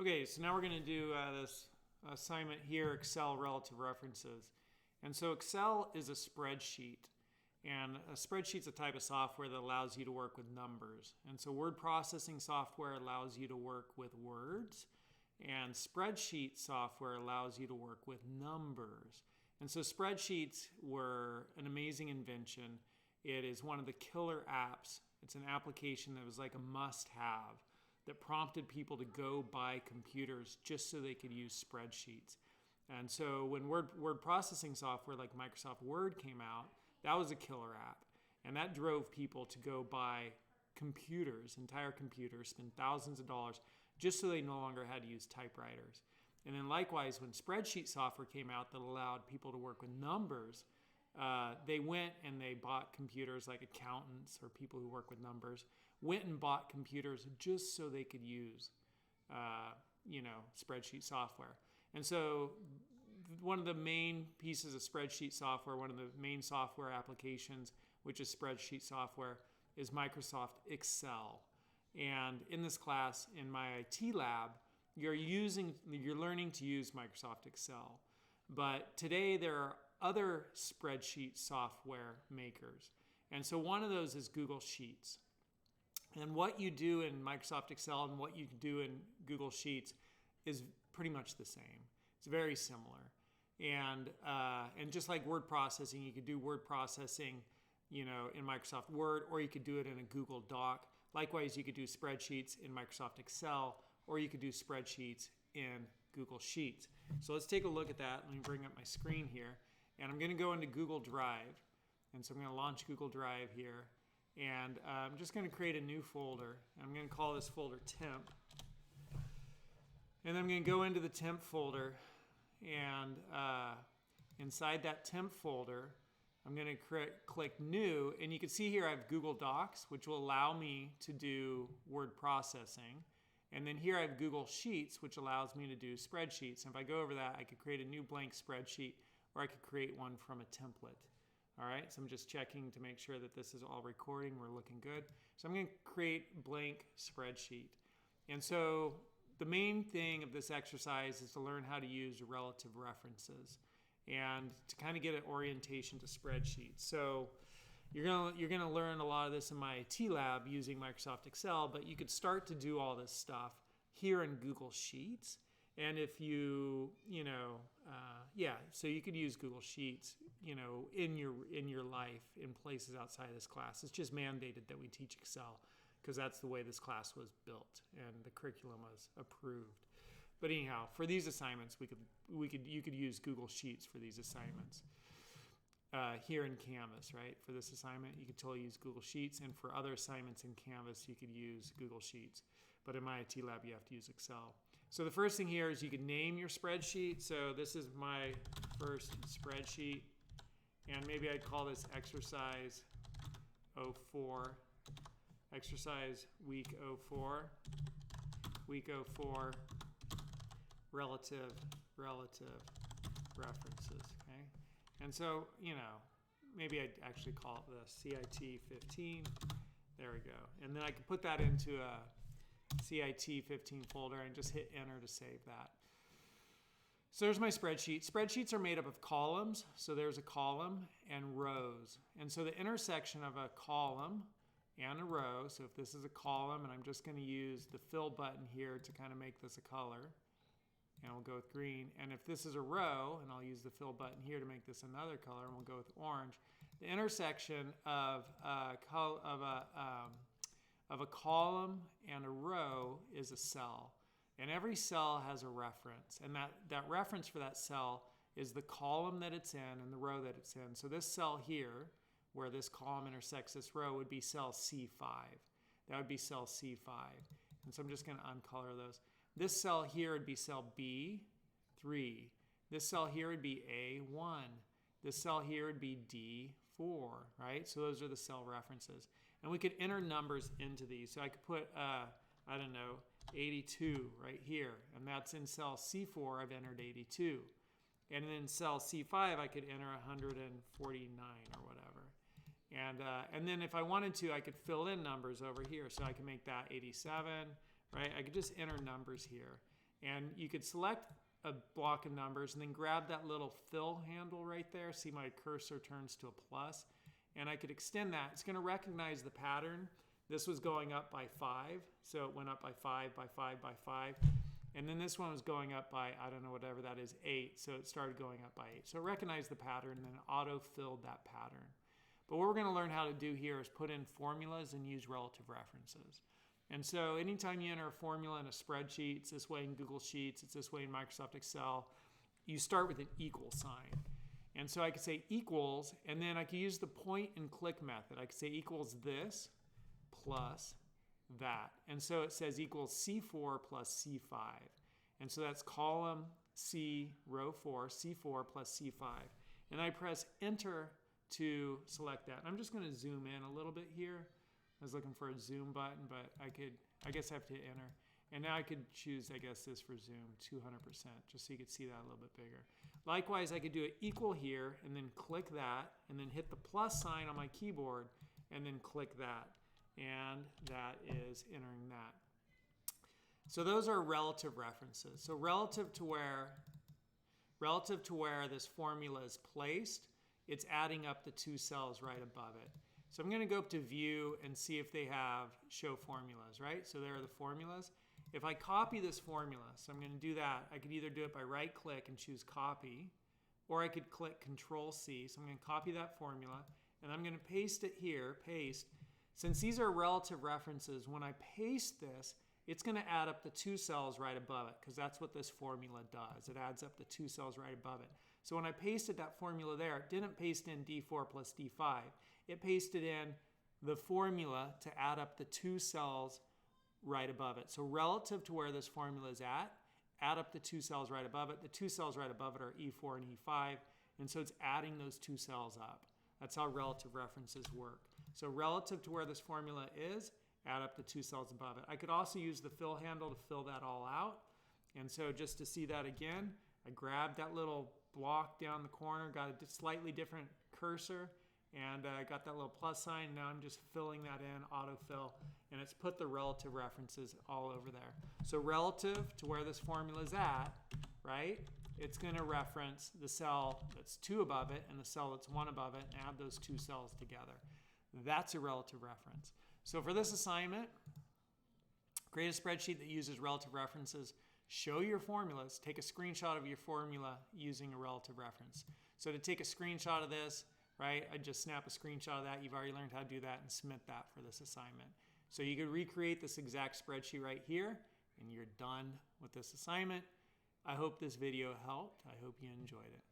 Okay, so now we're going to do this assignment here, Excel relative references. And so Excel is a spreadsheet. And a spreadsheet's a type of software that allows you to work with numbers. And so word processing software allows you to work with words. And spreadsheet software allows you to work with numbers. And so spreadsheets were an amazing invention. It is one of the killer apps. It's an application that was like a must-have that prompted people to go buy computers just so they could use spreadsheets. And so when word processing software like Microsoft Word came out, that was a killer app. And that drove people to go buy computers, entire computers, spend thousands of dollars just so they no longer had to use typewriters. And then likewise, when spreadsheet software came out that allowed people to work with numbers, they went and they bought computers, like accountants or people who work with numbers, went and bought computers just so they could use, spreadsheet software. And so one of the main pieces of spreadsheet software, one of the main software applications, which is spreadsheet software, is Microsoft Excel. And in this class, in my IT lab, you're learning to use Microsoft Excel. But today there are other spreadsheet software makers. And so one of those is Google Sheets. And what you do in Microsoft Excel and what you do in Google Sheets is pretty much the same. It's very similar. And just like word processing, you could do word processing, in Microsoft Word, or you could do it in a Google Doc. Likewise, you could do spreadsheets in Microsoft Excel, or you could do spreadsheets in Google Sheets. So let's take a look at that. Let me bring up my screen here. And I'm going to go into Google Drive. And so I'm going to launch Google Drive here. And I'm just going to create a new folder. I'm going to call this folder temp. And then I'm going to go into the temp folder. And inside that temp folder, I'm going to click new. And you can see here I have Google Docs, which will allow me to do word processing. And then here I have Google Sheets, which allows me to do spreadsheets. And if I go over that, I could create a new blank spreadsheet, or I could create one from a template. All right, so I'm just checking to make sure that this is all recording. We're looking good. So I'm going to create blank spreadsheet. And so the main thing of this exercise is to learn how to use relative references and to kind of get an orientation to spreadsheets. So you're gonna learn a lot of this in my IT lab using Microsoft Excel, but you could start to do all this stuff here in Google Sheets. And if so you could use Google Sheets, in your life in places outside of this class. It's just mandated that we teach Excel because that's the way this class was built and the curriculum was approved. But anyhow, for these assignments, you could use Google Sheets for these assignments. Here in Canvas, right? For this assignment, you could totally use Google Sheets, and for other assignments in Canvas, you could use Google Sheets. But in my IT lab, you have to use Excel. So the first thing here is you can name your spreadsheet. So this is my first spreadsheet, and maybe I'd call this exercise 04, exercise week 04, week 04, relative references, okay? And so, maybe I'd actually call it the CIT 15. There we go. And then I can put that into a CIT 15 folder and just hit enter to save that. So there's my spreadsheet. Spreadsheets are made up of columns. So there's a column and rows. And so the intersection of a column and a row, so if this is a column, and I'm just going to use the fill button here to kind of make this a color, and we'll go with green. And if this is a row, and I'll use the fill button here to make this another color, and we'll go with orange. The intersection of a column and a row is a cell. And every cell has a reference. And that reference for that cell is the column that it's in and the row that it's in. So this cell here, where this column intersects this row, would be cell C5. That would be cell C5. And so I'm just going to uncolor those. This cell here would be cell B3. This cell here would be A1. This cell here would be D4, right? So those are the cell references. And we could enter numbers into these. So I could put, 82 right here. And that's in cell C4, I've entered 82. And in cell C5, I could enter 149 or whatever. And then if I wanted to, I could fill in numbers over here. So I can make that 87, right? I could just enter numbers here. And you could select a block of numbers and then grab that little fill handle right there. See, my cursor turns to a plus, and I could extend that. It's going to recognize the pattern. This was going up by 5, so it went up by 5, by 5, by 5. And then this one was going up by, I don't know, whatever that is, 8. So it started going up by 8. So it recognized the pattern and then auto-filled that pattern. But what we're going to learn how to do here is put in formulas and use relative references. And so anytime you enter a formula in a spreadsheet, it's this way in Google Sheets, it's this way in Microsoft Excel, you start with an equal sign. And so I could say equals, and then I could use the point and click method. I could say equals this plus that. And so it says equals C4 plus C5. And so that's column C, row 4, C4 plus C5. And I press enter to select that. And I'm just going to zoom in a little bit here. I was looking for a zoom button, but I guess I have to hit enter. And now I could choose, I guess, this for zoom, 200%, just so you could see that a little bit bigger. Likewise, I could do it equal here, and then click that, and then hit the plus sign on my keyboard, and then click that. And that is entering that. So those are relative references. So relative to where this formula is placed, it's adding up the 2 cells right above it. So I'm going to go up to view and see if they have show formulas, right? So there are the formulas. If I copy this formula, so I'm going to do that, I could either do it by right click and choose copy, or I could click Control C. So I'm going to copy that formula, and I'm going to paste it here, paste. Since these are relative references, when I paste this, it's going to add up the 2 cells right above it, because that's what this formula does. It adds up the 2 cells right above it. So when I pasted that formula there, it didn't paste in D4 plus D5. It pasted in the formula to add up the 2 cells right above it. So relative to where this formula is at, add up the 2 cells right above it. The 2 cells right above it are E4 and E5, and so it's adding those 2 cells up. That's how relative references work. So relative to where this formula is, add up the 2 cells above it. I could also use the fill handle to fill that all out. And so just to see that again, I grabbed that little block down the corner, got a slightly different cursor, and I got that little plus sign. Now I'm just filling that in, autofill, and it's put the relative references all over there. So relative to where this formula is at, right, it's going to reference the cell that's 2 above it and the cell that's 1 above it, and add those 2 cells together. That's a relative reference. So for this assignment, create a spreadsheet that uses relative references. Show your formulas. Take a screenshot of your formula using a relative reference. So to take a screenshot of this, right, I just snap a screenshot of that. You've already learned how to do that, and submit that for this assignment. So you could recreate this exact spreadsheet right here, and you're done with this assignment. I hope this video helped. I hope you enjoyed it.